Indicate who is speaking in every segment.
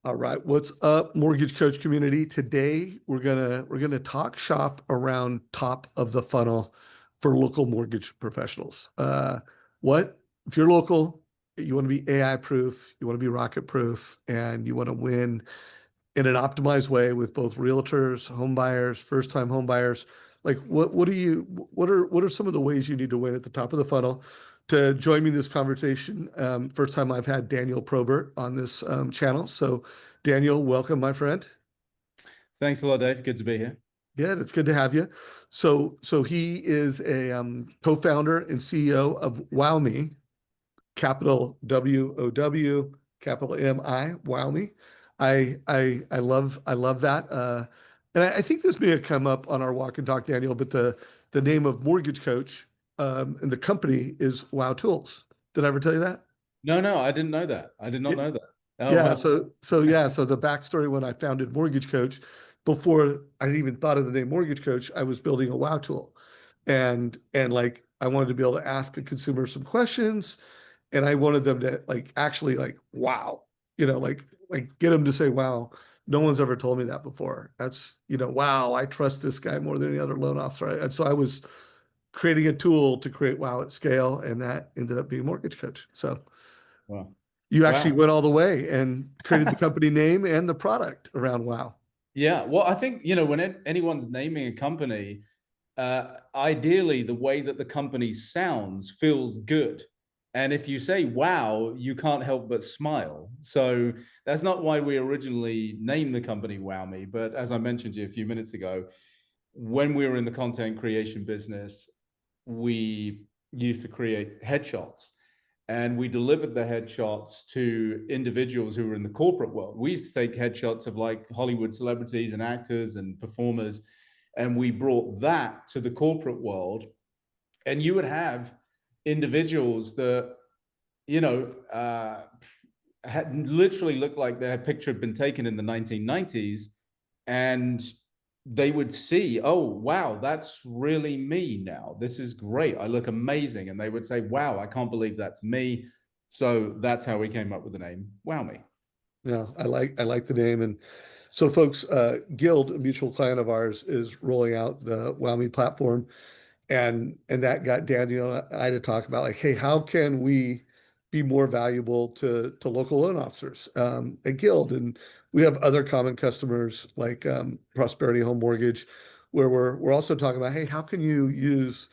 Speaker 1: All right, what's up, Mortgage Coach community? Today we're gonna talk shop around top of the funnel for local mortgage professionals. What if you're local? You want to be AI proof, you want to be rocket proof, and you want to win in an optimized way with both realtors, home buyers, first time home buyers. Like what are some of the ways you need to win at the top of the funnel? To join me in this conversation, first time I've had Daniel Probert on this channel. So Daniel, welcome, my friend.
Speaker 2: Thanks a lot, Dave. Good to be here.
Speaker 1: Good, it's good to have you. So he is a co-founder and CEO of WowMI, capital WOW, capital MI, WowMe. I love that. And I think this may have come up on our walk and talk, Daniel, but the name of Mortgage Coach and the company is Wow Tools. Did I ever tell you that?
Speaker 2: No, I didn't know that. I did not
Speaker 1: Yeah,
Speaker 2: know that. Oh,
Speaker 1: yeah.
Speaker 2: wow.
Speaker 1: So the backstory when I founded Mortgage Coach, before I even thought of the name Mortgage Coach, I was building a Wow tool, and like I wanted to be able to ask a consumer some questions, and I wanted them to like actually like wow, like get them to say wow. No one's ever told me that before. That's wow. I trust this guy more than any other loan officer. And so I was creating a tool to create wow at scale, and that ended up being Mortgage Coach. So
Speaker 2: Wow.
Speaker 1: you actually
Speaker 2: Wow.
Speaker 1: went all the way and created the company name and the product around wow.
Speaker 2: Yeah. Well, I think, when anyone's naming a company, ideally the way that the company sounds feels good. And if you say wow, you can't help but smile. So that's not why we originally named the company WowMe. But as I mentioned to you a few minutes ago, when we were in the content creation business, we used to create headshots, and we delivered the headshots to individuals who were in the corporate world. We used to take headshots of like Hollywood celebrities and actors and performers, and we brought that to the corporate world. And you would have individuals that, you know, had literally looked like their picture had been taken in the 1990s, and they would see, oh, wow, that's really me now. This is great. I look amazing. And they would say, wow, I can't believe that's me. So that's how we came up with the name Wow Me.
Speaker 1: Yeah, I like the name. And so folks, Guild, a mutual client of ours, is rolling out the WowMe platform. And that got Daniel and I to talk about like, hey, how can we be more valuable to local loan officers at Guild? And we have other common customers like Prosperity Home Mortgage, where we're also talking about, hey, how can you use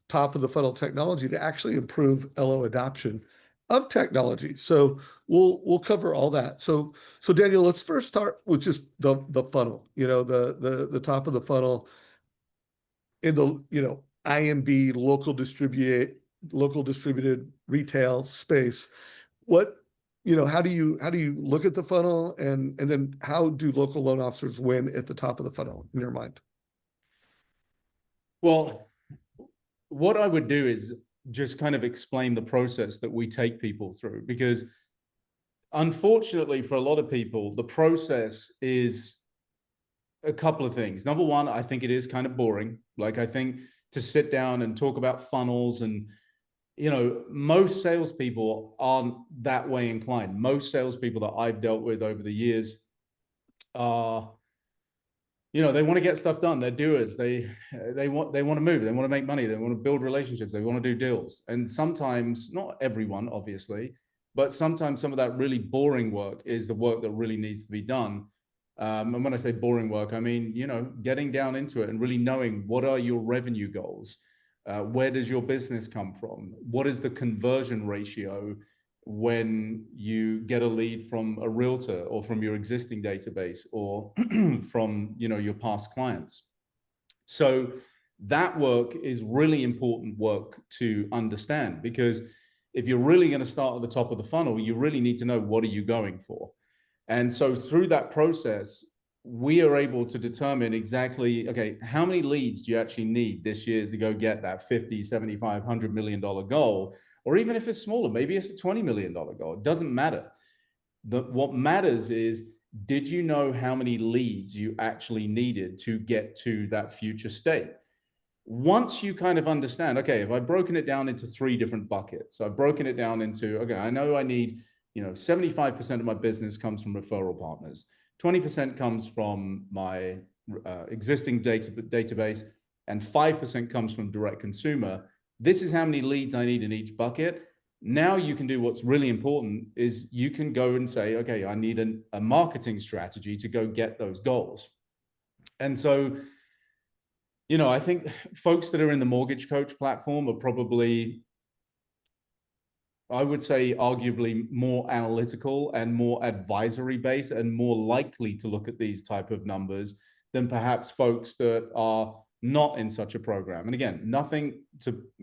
Speaker 1: top of the funnel technology to actually improve LO adoption of technology? So we'll cover all that. So Daniel, let's first start with just the funnel, the top of the funnel in the IMB local distributed retail space. What how do you look at the funnel, and then how do local loan officers win at the top of the funnel in your mind?
Speaker 2: Well, what I would do is just kind of explain the process that we take people through, because unfortunately for a lot of people, the process is a couple of things. Number one, I think it is kind of boring. Like, I think to sit down and talk about funnels, and most salespeople aren't that way inclined. Most salespeople that I've dealt with over the years are, they want to get stuff done. They're doers. They want to move. They want to make money. They want to build relationships. They want to do deals. And sometimes, not everyone, obviously, but sometimes some of that really boring work is the work that really needs to be done. And when I say boring work, I mean, getting down into it and really knowing what are your revenue goals. Where does your business come from? What is the conversion ratio when you get a lead from a realtor or from your existing database or from your past clients? So that work is really important work to understand, because if you're really going to start at the top of the funnel, you really need to know what are you going for. And so through that process, we are able to determine exactly, okay, how many leads do you actually need this year to go get that 50, 75, $100 million goal? Or even if it's smaller, maybe it's a $20 million goal. It doesn't matter. What matters is, did you know how many leads you actually needed to get to that future state? Once you kind of understand, okay, if I've broken it down into three different buckets, so I've broken it down into, okay, I know I need 75% of my business comes from referral partners, 20% comes from my existing database, and 5% comes from direct consumer. This is how many leads I need in each bucket. Now you can do what's really important is you can go and say, okay, I need a marketing strategy to go get those goals. And so, I think folks that are in the Mortgage Coach platform are probably, I would say, arguably more analytical and more advisory based and more likely to look at these type of numbers than perhaps folks that are not in such a program. And again, nothing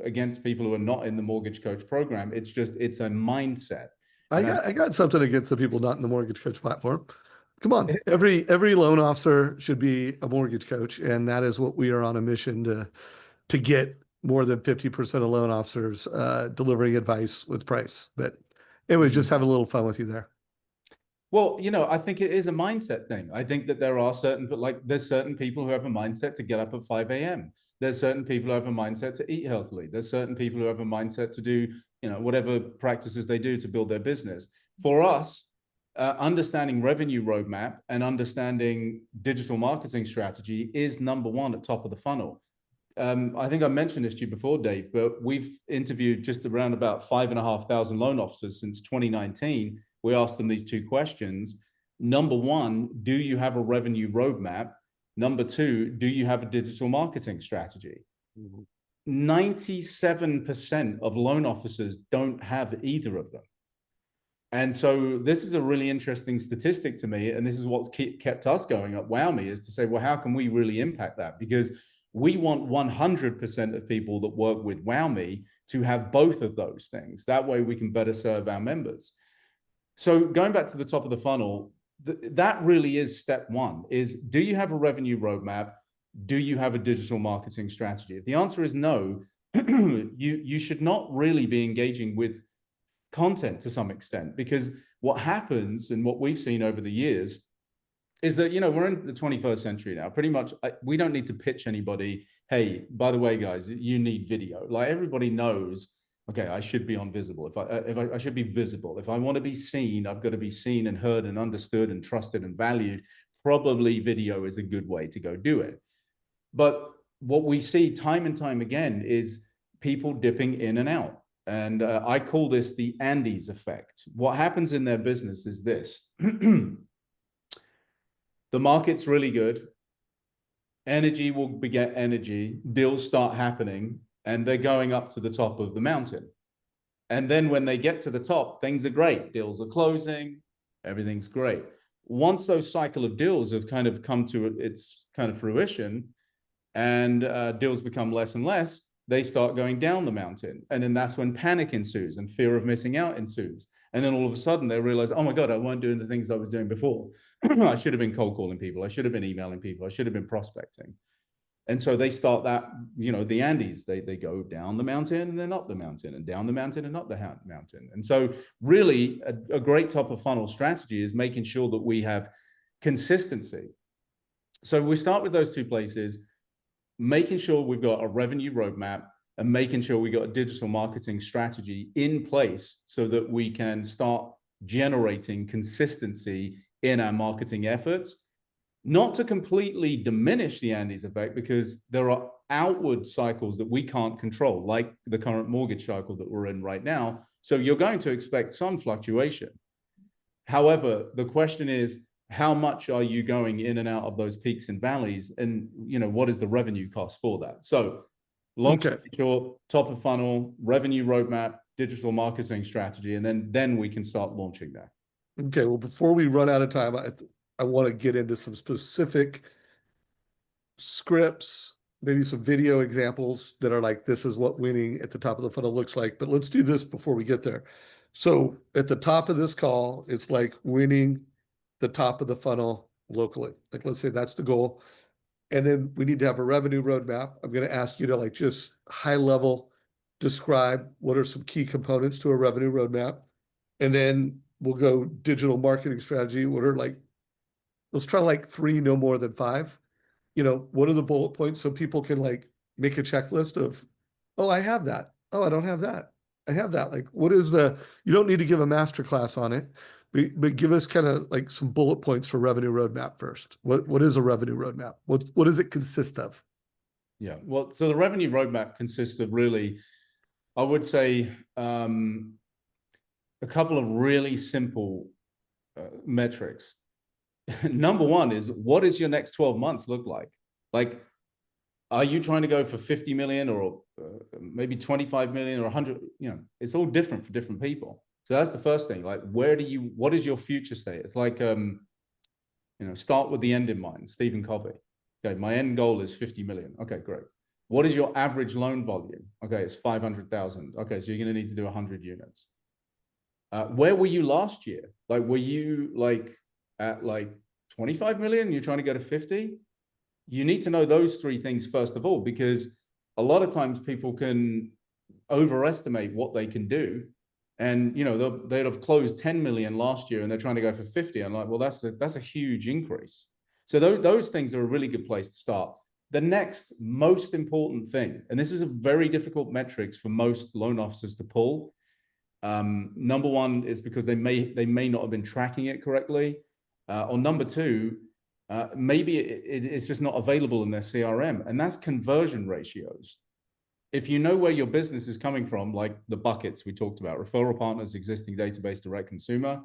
Speaker 2: against people who are not in the Mortgage Coach program. It's just, it's a mindset.
Speaker 1: I got something against the people not in the Mortgage Coach platform. Come on, every loan officer should be a mortgage coach, and that is what we are on a mission to get more than 50% of loan officers delivering advice with price. But anyways, just having a little fun with you there.
Speaker 2: Well, I think it is a mindset thing. I think that there are there's certain people who have a mindset to get up at 5 a.m. There's certain people who have a mindset to eat healthily. There's certain people who have a mindset to do, whatever practices they do to build their business. For us, understanding revenue roadmap and understanding digital marketing strategy is number one at top of the funnel. I think I mentioned this to you before, Dave, but we've interviewed just around about 5,500 loan officers since 2019. We asked them these two questions. Number one, do you have a revenue roadmap? Number two, do you have a digital marketing strategy? 97% of loan officers don't have either of them. And so this is a really interesting statistic to me. And this is what's kept us going at WowMI, is to say, well, how can we really impact that? Because we want 100% of people that work with WowMI to have both of those things. That way we can better serve our members. So going back to the top of the funnel, that really is step one, is do you have a revenue roadmap? Do you have a digital marketing strategy? If the answer is no, you should not really be engaging with content to some extent, because what happens and what we've seen over the years is that, we're in the 21st century now. Pretty much, we don't need to pitch anybody, hey, by the way, guys, you need video. Like, everybody knows, okay, I should be on visible. If I should be visible. If I want to be seen, I've got to be seen and heard and understood and trusted and valued. Probably video is a good way to go do it. But what we see time and time again is people dipping in and out. And I call this the Andes effect. What happens in their business is this. The market's really good. Energy will beget energy. Deals start happening, and they're going up to the top of the mountain. And then when they get to the top, things are great. Deals are closing. Everything's great. Once those cycle of deals have kind of come to its kind of fruition, and deals become less and less, they start going down the mountain. And then that's when panic ensues and fear of missing out ensues. And then all of a sudden they realize, oh my God, I weren't doing the things I was doing before. I should have been cold calling people. I should have been emailing people. I should have been prospecting. And so they start that, the Andes, they go down the mountain and then up the mountain and down the mountain and up the mountain. And so really a great top of funnel strategy is making sure that we have consistency. So we start with those two places, making sure we've got a revenue roadmap and making sure we got a digital marketing strategy in place so that we can start generating consistency in our marketing efforts. Not to completely diminish the Andes effect, because there are outward cycles that we can't control, like the current mortgage cycle that we're in right now. So you're going to expect some fluctuation. However, the question is, how much are you going in and out of those peaks and valleys? And, what is the revenue cost for that? So long story short, top of funnel, revenue roadmap, digital marketing strategy, and then we can start launching that.
Speaker 1: Okay. Well, before we run out of time, I want to get into some specific scripts, maybe some video examples that are like, this is what winning at the top of the funnel looks like. But let's do this before we get there. So at the top of this call, it's like winning the top of the funnel locally. Like, let's say that's the goal. And then we need to have a revenue roadmap. I'm going to ask you to like just high level describe what are some key components to a revenue roadmap. And then we'll go digital marketing strategy. What are like, let's try like 3, no more than 5. What are the bullet points so people can like make a checklist of, oh, I have that. Oh, I don't have that. I have that. Like, what is you don't need to give a master class on it, but give us kind of like some bullet points for revenue roadmap first. What is a revenue roadmap? What does it consist of?
Speaker 2: Yeah, well, so the revenue roadmap consists of really, I would say, a couple of really simple metrics. Number one is, what does your next 12 months look like? Like, are you trying to go for 50 million or maybe 25 million or 100? You know, it's all different for different people. So that's the first thing. Like, what is your future state? It's like, start with the end in mind. Stephen Covey. Okay, my end goal is 50 million. Okay, great. What is your average loan volume? Okay, it's 500,000. Okay, so you're going to need to do 100 units. Where were you last year? Like, were you like at like 25 million? You're trying to go to 50? You need to know those three things first of all, because a lot of times people can overestimate what they can do. And they'd have closed 10 million last year and they're trying to go for 50. I'm like, well, that's a huge increase. So those things are a really good place to start. The next most important thing, and this is a very difficult metrics for most loan officers to pull. Number one is because they may not have been tracking it correctly. Or number two, maybe it's just not available in their CRM, and that's conversion ratios. If you know where your business is coming from, like the buckets we talked about, referral partners, existing database, direct consumer,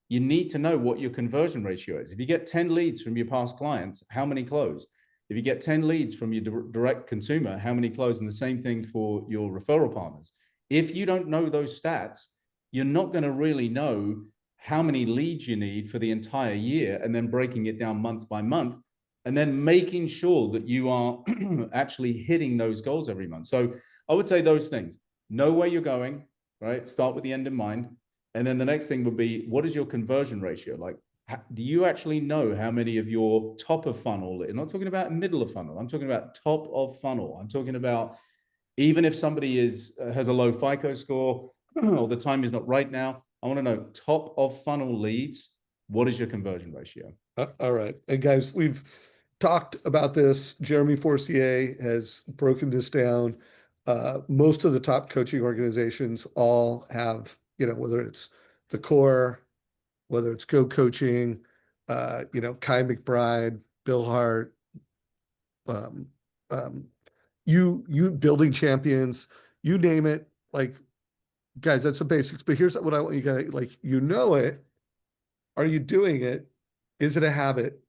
Speaker 2: you need to know what your conversion ratio is. If you get 10 leads from your past clients, how many close? If you get 10 leads from your direct consumer, how many close? And the same thing for your referral partners. If you don't know those stats, you're not going to really know how many leads you need for the entire year, and then breaking it down month by month, and then making sure that you are actually hitting those goals every month. So I would say those things: know where you're going, right? Start with the end in mind. And then the next thing would be, what is your conversion ratio? Like, do you actually know how many of your top of funnel, I'm not talking about middle of funnel, I'm talking about top of funnel. I'm talking about, even if somebody has a low FICO score or the time is not right now, I want to know top of funnel leads. What is your conversion ratio?
Speaker 1: All right. And guys, we've talked about this. Jeremy Forcier has broken this down. Most of the top coaching organizations all have, whether it's the core, whether it's Go Coaching, Kai McBride, Bill Hart, um, um, you building champions, you name it. Like, guys, that's the basics. But here's what I want you guys, like, it. Are you doing it? Is it a habit?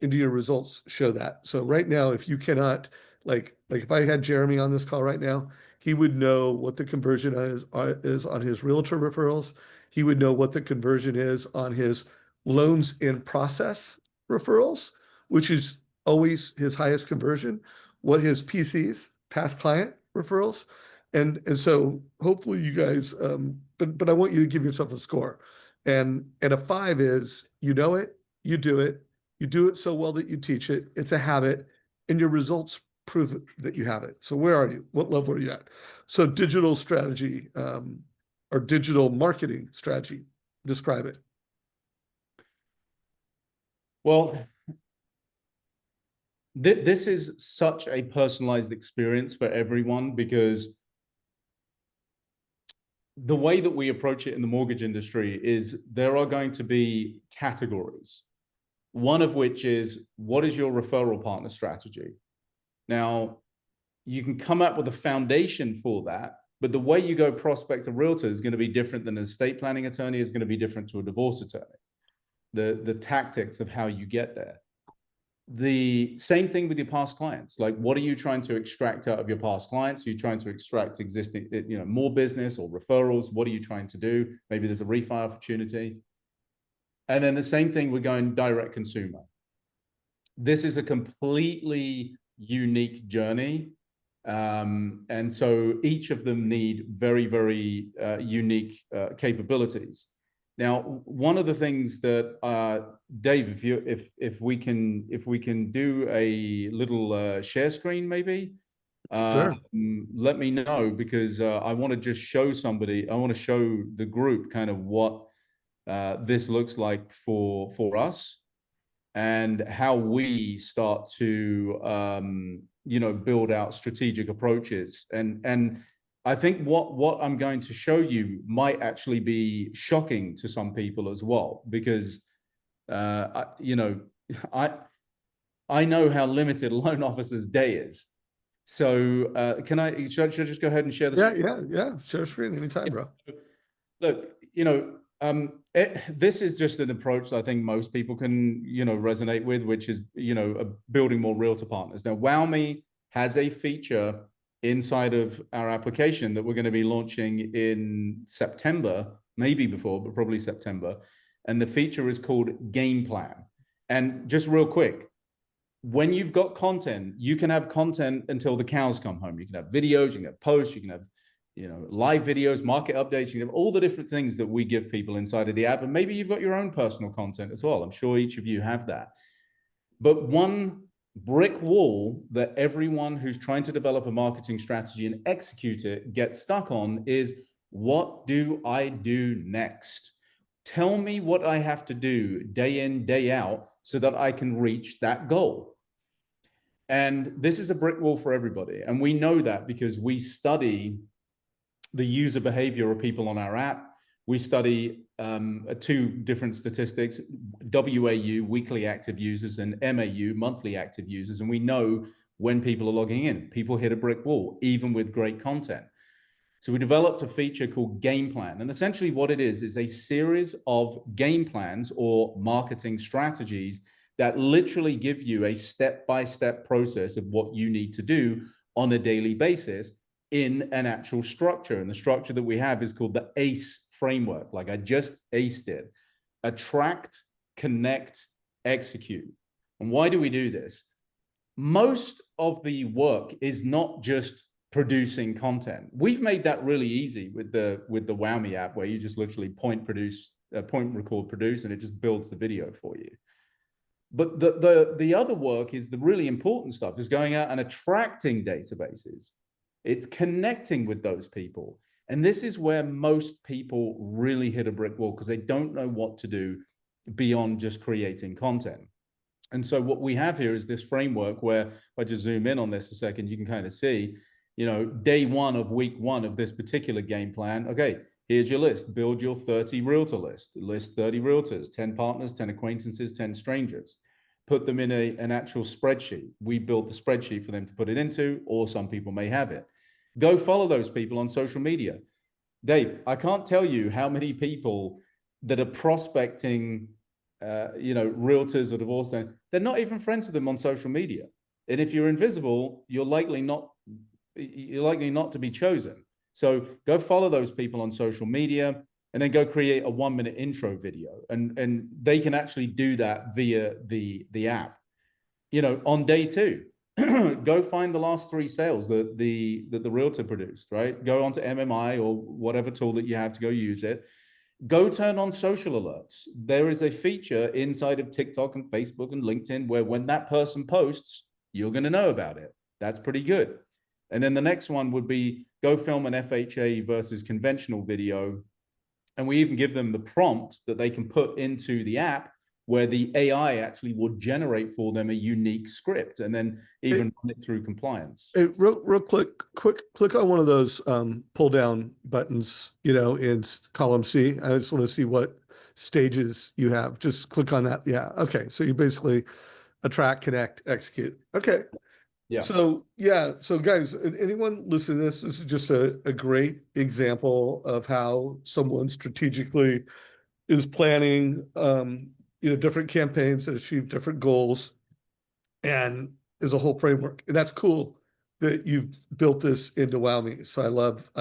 Speaker 1: And do your results show that? So right now, if you cannot, like if I had Jeremy on this call right now, he would know what the conversion is on his realtor referrals. He would know what the conversion is on his loans in process referrals, which is always his highest conversion, what his PCs, past client referrals. And so hopefully you guys, but I want you to give yourself a score. And a 5 is, you know it, you do it so well that you teach it. It's a habit, and your results prove that you have it. So where are you? What level are you at? So digital strategy, or digital marketing strategy, describe it.
Speaker 2: Well, this is such a personalized experience for everyone, because the way that we approach it in the mortgage industry is there are going to be categories. One of which is, what is your referral partner strategy? Now, you can come up with a foundation for that, but the way you go prospect a realtor is going to be different than an estate planning attorney, is going to be different to a divorce attorney. The tactics of how you get there. The same thing with your past clients. Like, what are you trying to extract out of your past clients? Are you trying to extract existing, more business or referrals? What are you trying to do? Maybe there's a refi opportunity. And then the same thing, we're going direct consumer. This is a completely unique journey. And so each of them need very, very unique capabilities. Now, one of the things that Dave, if we can do a little share screen, maybe.
Speaker 1: Sure.
Speaker 2: Let me know, because I want to just show somebody. I want to show the group kind of what this looks like for us, and how we start to build out strategic approaches. And I think what I'm going to show you might actually be shocking to some people as well, because you know, I I know how limited a loan officer's day is. So should I just go ahead and share
Speaker 1: Yeah,
Speaker 2: this?
Speaker 1: yeah, yeah. Share screen anytime, bro.
Speaker 2: Look, this is just an approach that I think most people can, resonate with, which is, building more realtor partners. Now, WowMe has a feature inside of our application that we're going to be launching in September, maybe before, but probably September. And the feature is called Game Plan. And just real quick, when you've got content, you can have content until the cows come home. You can have videos, you can have posts, you can have, live videos, market updates, you can have all the different things that we give people inside of the app. And maybe you've got your own personal content as well. I'm sure each of you have that. But one brick wall that everyone who's trying to develop a marketing strategy and execute it gets stuck on is, what do I do next? Tell me what I have to do day in, day out so that I can reach that goal. And this is a brick wall for everybody. And we know that because we study the user behavior of people on our app. We study two different statistics: WAU, weekly active users, and MAU, monthly active users. And we know when people are logging in, people hit a brick wall, even with great content. So we developed a feature called Game Plan. And essentially what it is a series of game plans or marketing strategies that literally give you a step-by-step process of what you need to do on a daily basis in an actual structure. And the structure that we have is called the ACE framework. Like I just aced it: attract, connect, execute. And why do we do this? Most of the work is not just producing content. We've made that really easy with the WowMI app, where you just literally point record, produce, and it just builds the video for you. But the other work is the really important stuff, is going out and attracting databases. It's connecting with those people. And this is where most people really hit a brick wall, because they don't know what to do beyond just creating content. And so what we have here is this framework where, if I just zoom in on this a second, you can kind of see, day one of week one of this particular game plan. Okay, here's your list. Build your 30 realtor list. List 30 realtors, 10 partners, 10 acquaintances, 10 strangers. Put them in an actual spreadsheet. We built the spreadsheet for them to put it into, or some people may have it. Go follow those people on social media. Dave, I can't tell you how many people that are prospecting, realtors or divorce, they're not even friends with them on social media. And if you're invisible, you're likely not to be chosen. So go follow those people on social media, and then go create a 1-minute intro video. And they can actually do that via the app. On day two, go find the last 3 sales that the realtor produced, right? Go onto MMI or whatever tool that you have to go use it. Go turn on social alerts. There is a feature inside of TikTok and Facebook and LinkedIn where when that person posts, you're going to know about it. That's pretty good. And then the next one would be, go film an FHA versus conventional video. And we even give them the prompt that they can put into the app, where the AI actually will generate for them a unique script, and then even run it through compliance.
Speaker 1: Real quick, click on one of those pull down buttons, in column C. I just want to see what stages you have. Just click on that. Yeah. Okay. So you basically attract, connect, execute. Okay.
Speaker 2: Yeah.
Speaker 1: So yeah. So guys, anyone listening to this is just a great example of how someone strategically is planning, different campaigns that achieve different goals, and is a whole framework. And that's cool that you've built this into WowMe. So I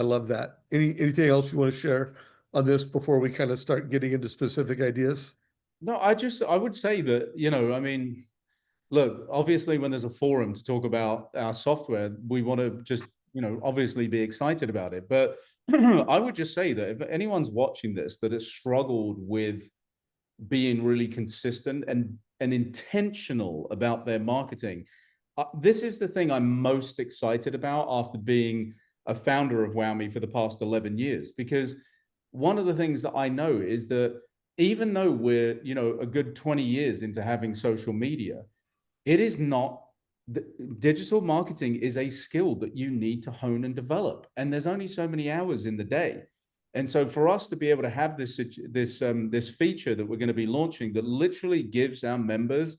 Speaker 1: love that. Anything else you want to share on this before we kind of start getting into specific ideas?
Speaker 2: No, I would say that, look, obviously when there's a forum to talk about our software, we want to just, obviously be excited about it. But I would just say that if anyone's watching this that has struggled with being really consistent and intentional about their marketing, this is the thing I'm most excited about after being a founder of WowMe for the past 11 years. Because one of the things that I know is that even though we're, a good 20 years into having social media, it is not digital marketing is a skill that you need to hone and develop, and there's only so many hours in the day. And so for us to be able to have this feature that we're going to be launching that literally gives our members,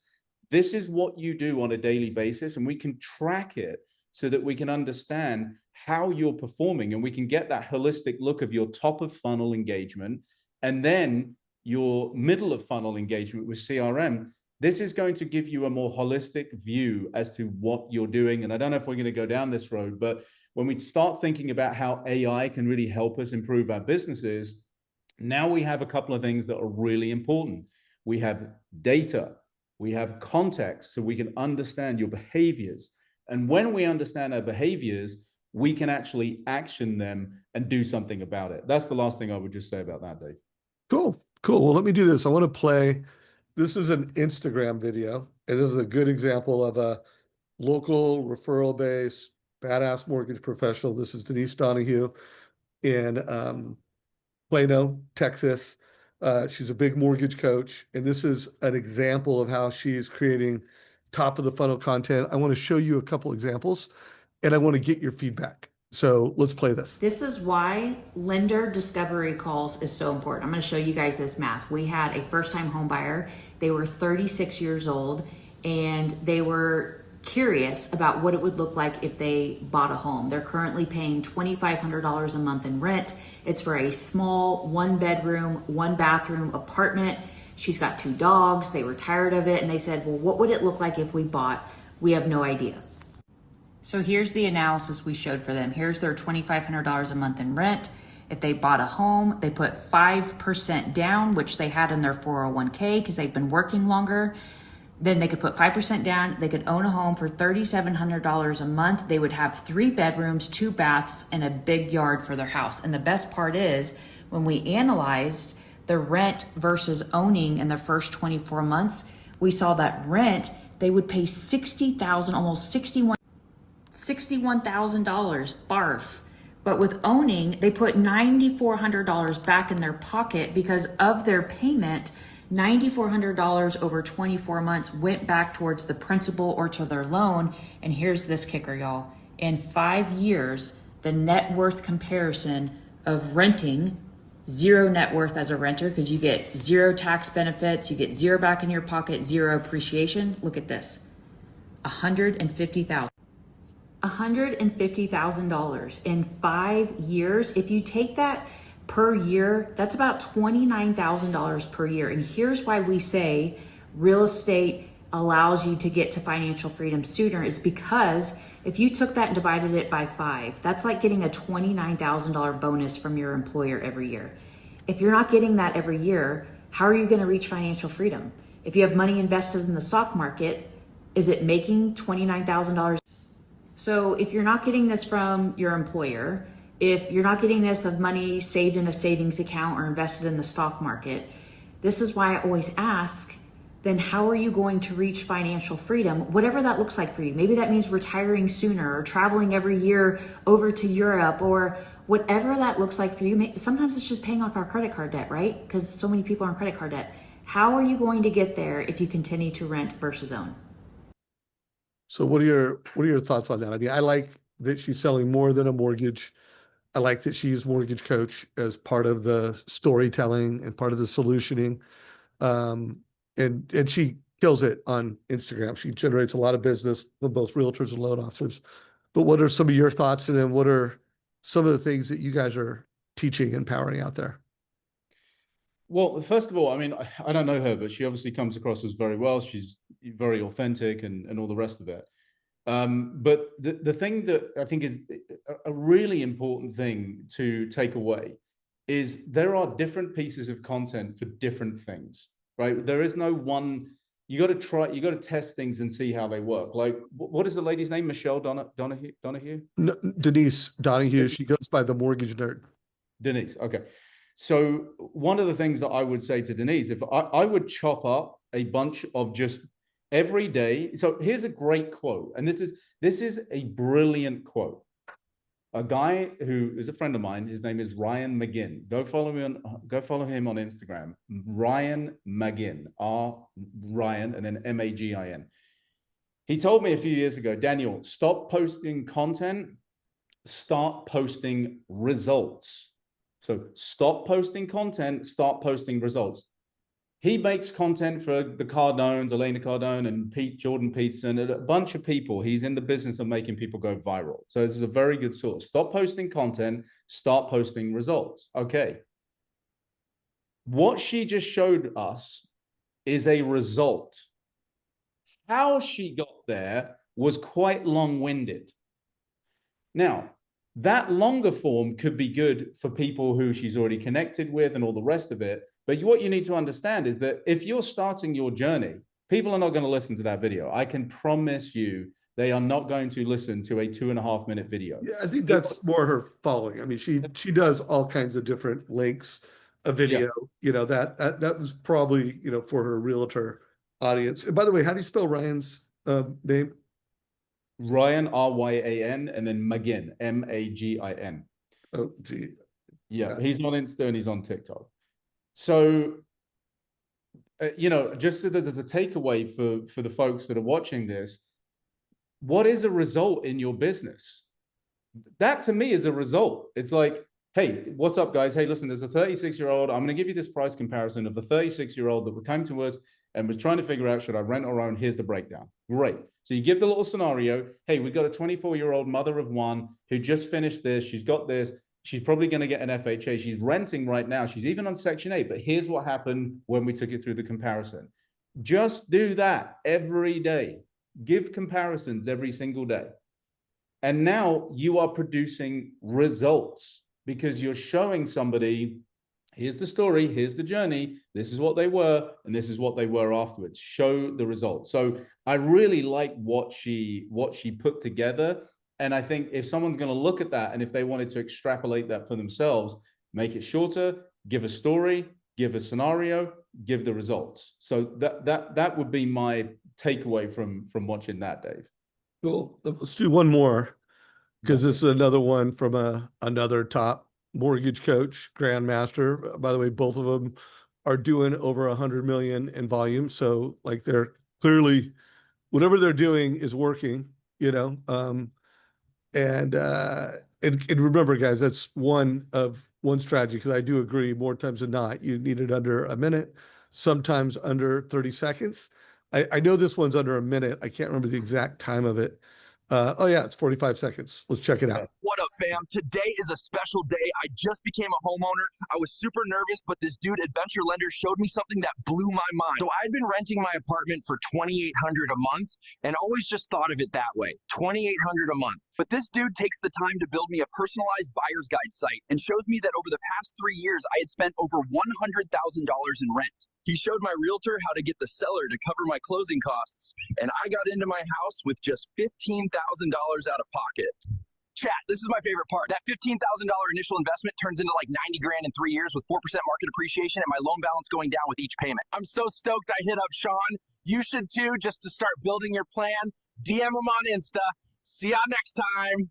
Speaker 2: this is what you do on a daily basis, and we can track it so that we can understand how you're performing, and we can get that holistic look of your top of funnel engagement and then your middle of funnel engagement with CRM. This is going to give you a more holistic view as to what you're doing. And I don't know if we're going to go down this road, but when we start thinking about how AI can really help us improve our businesses, now we have a couple of things that are really important. We have data, we have context, so we can understand your behaviors. And when we understand our behaviors, we can actually action them and do something about it. That's the last thing I would just say about that, Dave.
Speaker 1: Cool. Cool. Well, let me do this. I want to play. This is an Instagram video. And this is a good example of a local referral based badass mortgage professional. This is Denise Donahue in Plano, Texas. She's a big mortgage coach. And this is an example of how she's creating top of the funnel content. I want to show you a couple examples and I want to get your feedback. So let's play this.
Speaker 3: This is why lender discovery calls is so important. I'm going to show you guys this math. We had a first-time home buyer. They were 36 years old and they were curious about what it would look like if they bought a home. They're currently paying $2,500 a month in rent. It's for a small 1-bedroom, 1-bathroom apartment. She's got 2 dogs. They were tired of it and they said, well, what would it look like if we bought? We have no idea. So here's the analysis we showed for them. Here's their $2,500 a month in rent. If they bought a home, they put 5% down, which they had in their 401k because they've been working longer. Then they could put 5% down. They could own a home for $3,700 a month. They would have 3 bedrooms, 2 baths, and a big yard for their house. And the best part is when we analyzed the rent versus owning in the first 24 months, we saw that rent, they would pay $60,000, almost $61,000, barf. But with owning, they put $9,400 back in their pocket because of their payment. $9,400 over 24 months went back towards the principal or to their loan. And here's this kicker, y'all. In 5 years, the net worth comparison of renting, 0 net worth as a renter because you get 0 tax benefits, you get 0 back in your pocket, 0 appreciation. Look at this, $150,000. $150,000 in 5 years. If you take that per year, that's about $29,000 per year. And here's why we say real estate allows you to get to financial freedom sooner is because if you took that and divided it by 5, that's like getting a $29,000 bonus from your employer every year. If you're not getting that every year, how are you going to reach financial freedom? If you have money invested in the stock market, is it making $29,000? So if you're not getting this from your employer, if you're not getting this of money saved in a savings account or invested in the stock market, this is why I always ask, then how are you going to reach financial freedom? Whatever that looks like for you. Maybe that means retiring sooner or traveling every year over to Europe or whatever that looks like for you. Sometimes it's just paying off our credit card debt, right? Because so many people are on credit card debt. How are you going to get there if you continue to rent versus own?
Speaker 1: So what are your thoughts on that? I mean, I like that she's selling more than a mortgage. I like that she used Mortgage Coach as part of the storytelling and part of the solutioning. And she kills it on Instagram. She generates a lot of business from both realtors and loan officers. But what are some of your thoughts? And then what are some of the things that you guys are teaching and powering out there?
Speaker 2: Well, first of all, I mean, I don't know her, but she obviously comes across as very well. She's very authentic and all the rest of it. But the thing that I think is a really important thing to take away is there are different pieces of content for different things, right? There is no one, you got to test things and see how they work. Like, what is the lady's name? Michelle Donahue?
Speaker 1: No, Denise Donahue, she goes by the Mortgage Nerd.
Speaker 2: Denise, okay. So one of the things that I would say to Denise, if I would chop up a bunch of just every day. So here's a great quote. And this is a brilliant quote. A guy who is a friend of mine, his name is Ryan McGinn. Go follow him on Instagram. Ryan McGinn, Ryan and then Magin. He told me a few years ago, Daniel, stop posting content, start posting results. So stop posting content, start posting results. He makes content for the Cardones, Elena Cardone and Jordan Peterson, and a bunch of people. He's in the business of making people go viral. So this is a very good source. Stop posting content, start posting results. Okay. What she just showed us is a result. How she got there was quite long-winded. Now, that longer form could be good for people who she's already connected with and all the rest of it. But what you need to understand is that if you're starting your journey, people are not going to listen to that video. I can promise you they are not going to listen to a 2.5-minute video.
Speaker 1: Yeah, I think that's more her following. I mean, she does all kinds of different links, a video, you know, that was probably, you know, for her realtor audience. And by the way, how do you spell Ryan's name?
Speaker 2: Ryan, R-Y-A-N, and then Magin, M-A-G-I-N.
Speaker 1: Oh, gee.
Speaker 2: Yeah, he's on Insta and he's on TikTok. So, you know, just so that there's a takeaway for the folks that are watching this, what is a result in your business? That to me is a result. It's like, hey, what's up, guys? Hey, listen, there's a 36-year-old. I'm going to give you this price comparison of the 36-year-old that came to us and was trying to figure out, should I rent or own? Here's the breakdown. Great. So you give the little scenario. Hey, we've got a 24-year-old mother of one who just finished this. She's got this. She's probably going to get an FHA. She's renting right now. She's even on Section 8. But here's what happened when we took it through the comparison. Just do that every day. Give comparisons every single day. And now you are producing results because you're showing somebody, here's the story, here's the journey, this is what they were, and this is what they were afterwards. Show the results. So I really like what she put together. And I think if someone's going to look at that and if they wanted to extrapolate that for themselves, make it shorter, give a story, give a scenario, give the results. So that would be my takeaway from watching that, Dave.
Speaker 1: Cool. Let's do one more because this is another one from another top mortgage coach, grandmaster. By the way, both of them are doing over 100 million in volume. So like they're clearly, whatever they're doing is working, you know? And remember, guys, that's one strategy, because I do agree more times than not, you need it under a minute, sometimes under 30 seconds. I know this one's under a minute. I can't remember the exact time of it. Oh yeah, it's 45 seconds. Let's check it out.
Speaker 4: What up, fam? Today is a special day. I just became a homeowner. I was super nervous, but this dude, Adventure Lender, showed me something that blew my mind. So I'd been renting my apartment for $2,800 a month and always just thought of it that way, $2,800 a month. But this dude takes the time to build me a personalized buyer's guide site and shows me that over the past 3 years, I had spent over $100,000 in rent. He showed my realtor how to get the seller to cover my closing costs, and I got into my house with just $15,000 out of pocket. Chat, this is my favorite part. That $15,000 initial investment turns into like 90 grand in 3 years with 4% market appreciation and my loan balance going down with each payment. I'm so stoked I hit up Sean. You should too, just to start building your plan. DM him on Insta. See y'all next time.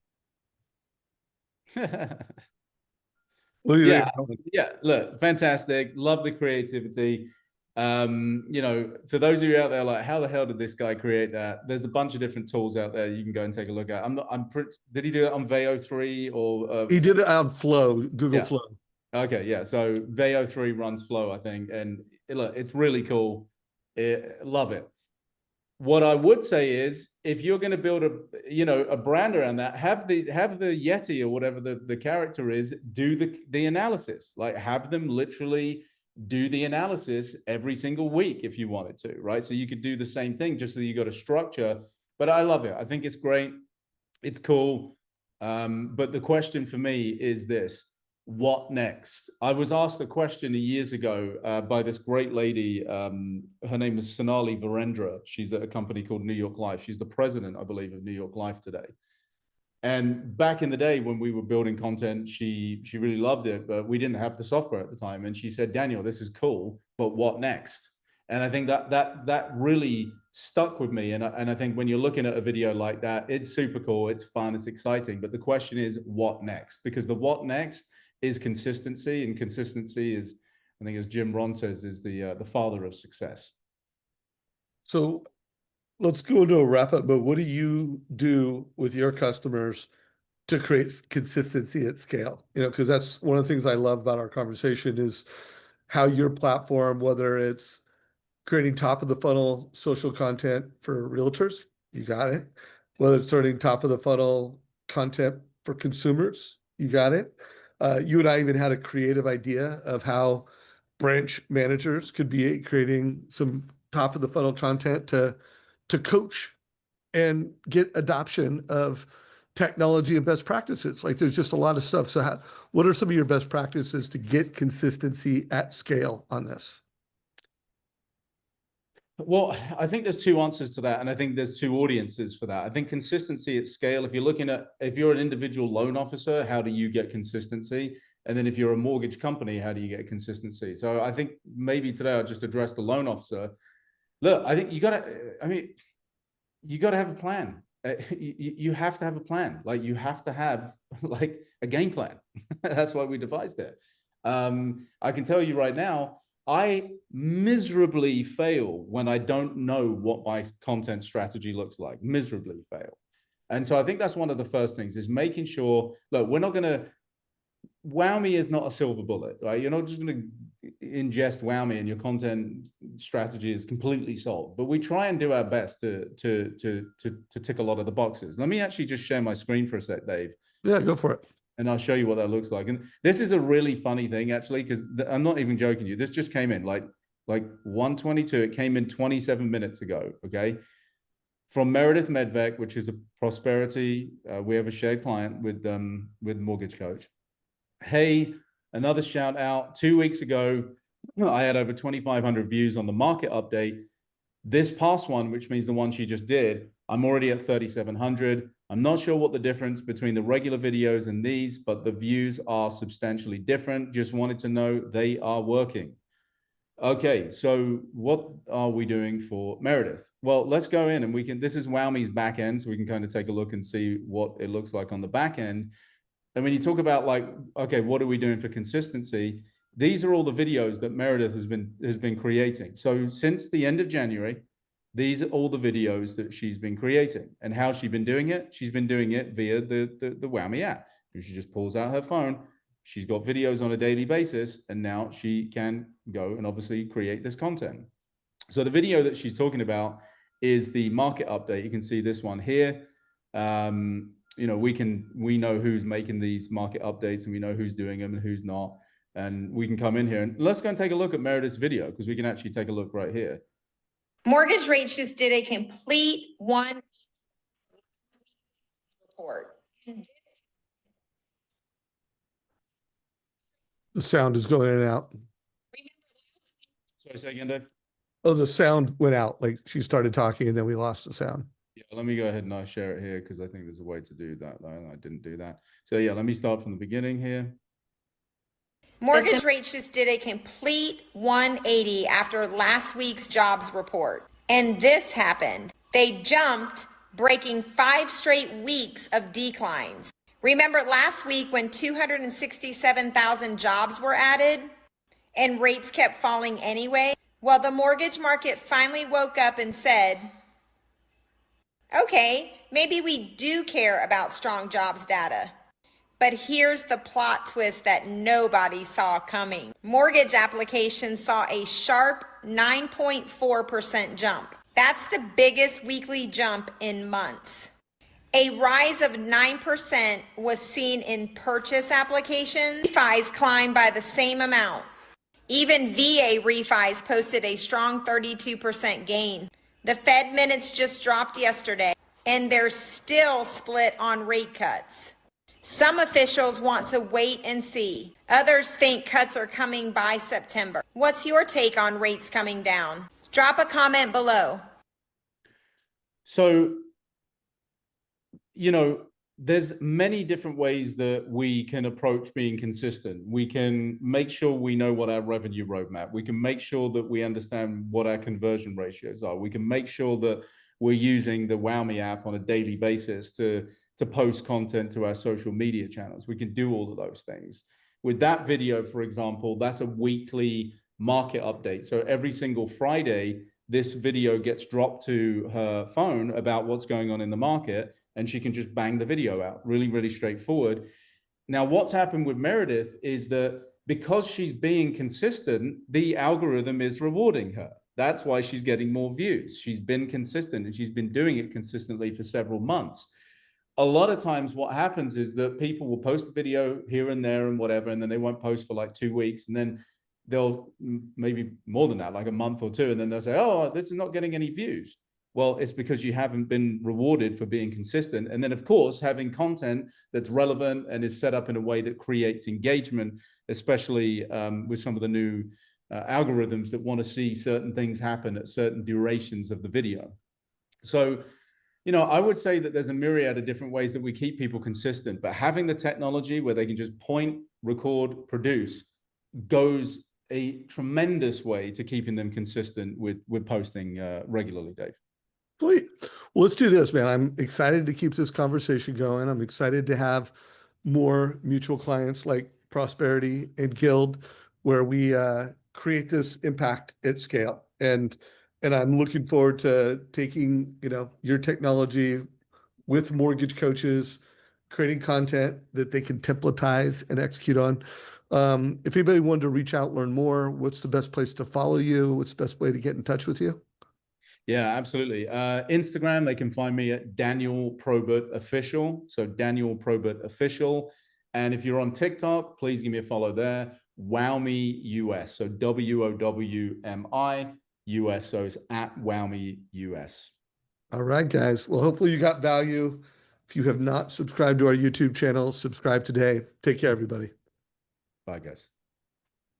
Speaker 2: Yeah, look, fantastic. Love the creativity. You know, for those of you out there, like, how the hell did this guy create that? There's a bunch of different tools out there you can go and take a look at. Did he do it on VO3 or?
Speaker 1: He did it on Flow, Google Flow.
Speaker 2: Okay, yeah. So VO3 runs Flow, I think, and look, it's really cool. Love it. What I would say is, if you're going to build a brand around that, have the Yeti or whatever the character is do the analysis. Like, have them literally do the analysis every single week if you wanted to, right? So you could do the same thing, just so you got a structure. But I love it. I think it's great. It's cool. But the question for me is this: what next? I was asked a question years ago by this great lady. Her name is Sonali Virendra. She's at a company called New York Life. She's the president, I believe, of New York Life today. And back in the day when we were building content, she really loved it, but we didn't have the software at the time. And she said, Daniel, this is cool, but what next? And I think that really stuck with me. And I think when you're looking at a video like that, it's super cool, it's fun, it's exciting. But the question is, what next? Because the what next is consistency, and consistency is, I think, as Jim Rohn says, is the father of success.
Speaker 1: So let's go into a wrap up, but what do you do with your customers to create consistency at scale? Because that's one of the things I love about our conversation is how your platform, whether it's creating top of the funnel social content for realtors, you got it. Whether it's turning top of the funnel content for consumers, you got it. You and I even had a creative idea of how branch managers could be creating some top of the funnel content to coach and get adoption of technology and best practices. Like there's just a lot of stuff. So what are some of your best practices to get consistency at scale on this?
Speaker 2: Well, I think there's two answers to that. And I think there's two audiences for that. I think consistency at scale, if you're an individual loan officer, how do you get consistency? And then if you're a mortgage company, how do you get consistency? So I think maybe today I'll just address the loan officer. Look, I think you got to have a plan. You have to have a plan. Like you have to have like a game plan. That's why we devised it. I can tell you right now, I miserably fail when I don't know what my content strategy looks like. Miserably fail. And so I think that's one of the first things is making sure, look, we're not going to, WowMI is not a silver bullet, right? You're not just going to ingest WowMI and your content strategy is completely solved. But we try and do our best to tick a lot of the boxes. Let me actually just share my screen for a sec, Dave.
Speaker 1: Yeah, go for it.
Speaker 2: And I'll show you what that looks like. And this is a really funny thing, actually, because I'm not even joking you. This just came in like 1:22. It came in 27 minutes ago, okay? From Meredith Medvec, which is a prosperity. We have a shared client with MortgageCoach. Hey, another shout out. 2 weeks ago, I had over 2,500 views on the market update. This past one, which means the one she just did, I'm already at 3,700. I'm not sure what the difference between the regular videos and these, but the views are substantially different. Just wanted to know they are working. Okay, so what are we doing for Meredith? Well, let's go in and this is WowMI's back end, so we can kind of take a look and see what it looks like on the back end. And when you talk about like, okay, what are we doing for consistency? These are all the videos that Meredith has been creating. So since the end of January, these are all the videos that she's been creating. And how's she been doing it? She's been doing it via the WowMI app. She just pulls out her phone. She's got videos on a daily basis, and now she can go and obviously create this content. So the video that she's talking about is the market update. You can see this one here. We know who's making these market updates, and we know who's doing them and who's not. And we can come in here and let's go and take a look at Meredith's video, because we can actually take a look right here.
Speaker 5: Mortgage rates just did a complete one report.
Speaker 1: The sound is going in and out.
Speaker 2: Sorry, say again, Dave?
Speaker 1: Oh, the sound went out. Like she started talking and then we lost the sound.
Speaker 2: Yeah, let me go ahead and share it here because I think there's a way to do that. I didn't do that. So yeah, let me start from the beginning here.
Speaker 5: Mortgage rates just did a complete 180 after last week's jobs report. And this happened. They jumped, breaking 5 straight weeks of declines. Remember last week when 267,000 jobs were added and rates kept falling anyway? Well, the mortgage market finally woke up and said, okay, maybe we do care about strong jobs data. But here's the plot twist that nobody saw coming. Mortgage applications saw a sharp 9.4% jump. That's the biggest weekly jump in months. A rise of 9% was seen in purchase applications. Refis climbed by the same amount. Even VA refis posted a strong 32% gain. The Fed minutes just dropped yesterday, and they're still split on rate cuts. Some officials want to wait and see. Others think cuts are coming by September. What's your take on rates coming down? Drop a comment below.
Speaker 2: So, there's many different ways that we can approach being consistent. We can make sure we know what our revenue roadmap. We can make sure that we understand what our conversion ratios are. We can make sure that we're using the WowMI app on a daily basis to post content to our social media channels. We can do all of those things. With that video, for example, that's a weekly market update. So every single Friday, this video gets dropped to her phone about what's going on in the market, and she can just bang the video out. Really, really straightforward. Now, what's happened with Meredith is that because she's being consistent, the algorithm is rewarding her. That's why she's getting more views. She's been consistent, and she's been doing it consistently for several months. A lot of times what happens is that people will post a video here and there and whatever, and then they won't post for like 2 weeks, and then they'll maybe more than that, like a month or two, and then they'll say, oh, this is not getting any views. Well, it's because you haven't been rewarded for being consistent. And then, of course, having content that's relevant and is set up in a way that creates engagement, especially with some of the new algorithms that want to see certain things happen at certain durations of the video. So, you know, I would say that there's a myriad of different ways that we keep people consistent, but having the technology where they can just point, record, produce goes a tremendous way to keeping them consistent with posting regularly, Dave.
Speaker 1: Sweet. Well, let's do this, man. I'm excited to keep this conversation going. I'm excited to have more mutual clients like Prosperity and Guild, where we create this impact at scale. And I'm looking forward to taking, you know, your technology with mortgage coaches, creating content that they can templatize and execute on. If anybody wanted to reach out, learn more, what's the best place to follow you? What's the best way to get in touch with you?
Speaker 2: Yeah, absolutely. Instagram, they can find me at Daniel Probert Official. So Daniel Probert Official. And if you're on TikTok, please give me a follow there. WowMI US. So WOWMI US. So it's at WowMI US.
Speaker 1: All right, guys. Well, hopefully you got value. If you have not subscribed to our YouTube channel, subscribe today. Take care, everybody.
Speaker 2: Bye, guys.